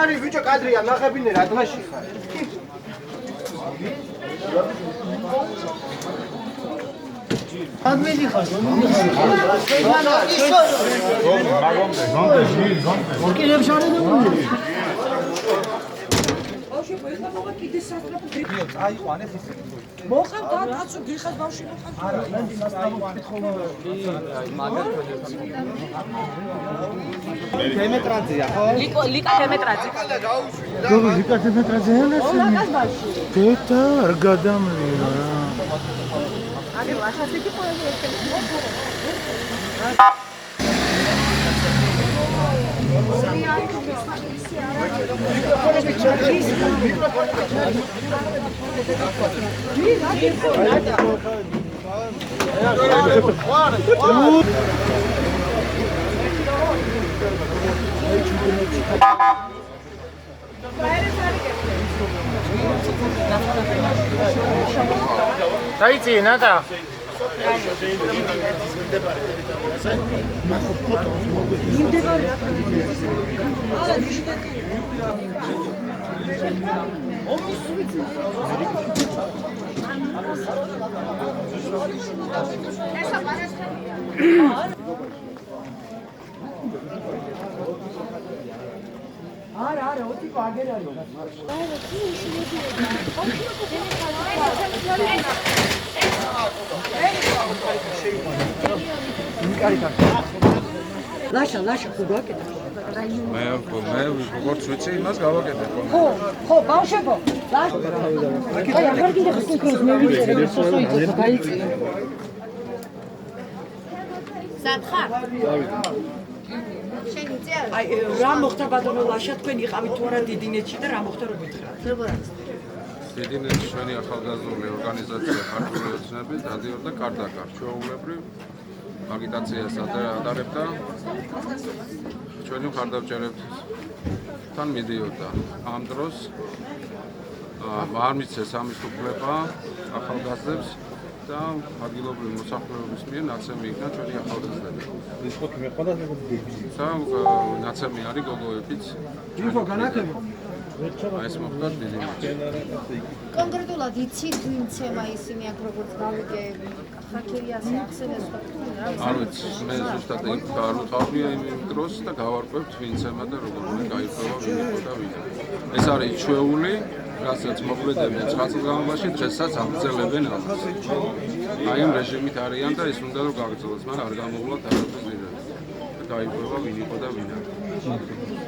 Ari bicho kadrია ნახებინე რა დღაში ხარ Admini xar, Dajcie, nada. Ara, o tipo agerayo. Lasha, ხუგაკეთა. მე როგორც ვიცი, იმას გავაკეთებ. ხო, ბავშვებო. ლაშა. აი, აღარ გინდა ხსნიქოს მე ვიცი, სოსოიცო გაიწი. სათხარ? შენი წიარ? აი, რა მოხდა ბატონო ლაშა, თქვენ იყავით თუ არა დიდინეთში და რა მოხდა რომ გითხრათ? დიდინეთში ჩვენი ახალგაზრდული ორგანიზაცია ქართული ოცნები დადიოდა კარდაკარ ჩვეულებრივ აგიტაციას ატარებდა ჩვენი მხარდამჭერებთან მიდიოდა ამ დროს არ მიცეს ამის უფლება ახალგაზრდებს და ადგილობრივი მოსახლეობის მიერ ნაცემი იქნა ჩვენი ახალგაზრდები. ნაცემი არის გოგოებიც. ჯიფო განათება ეს მოხდა დიდინეთში. კონკრეტულად იცით ვინც ემა ისინი აქ როგორც გავიგე ხაქერიასი ახსენეს არ ვიცი, მე ზუსტად არ ვიყავი იმ დროს და გავარკვევთ ვინც ემა და როგორ უნდა გაირკვევა ვინ იყო და ვინ. ეს არის ჩვეული, რასაც მოქმედებენ 9 წლის განმავლობაში, დღესაც აგრძელებენ ამას. აი ამ რეჟიმით არიან და ის უნდა რომ გაგრძელოს, მაგრამ არ გამოვლათ არაფერს მიზეზი. და გაირკვევა ვინ იყო და ვინ არა.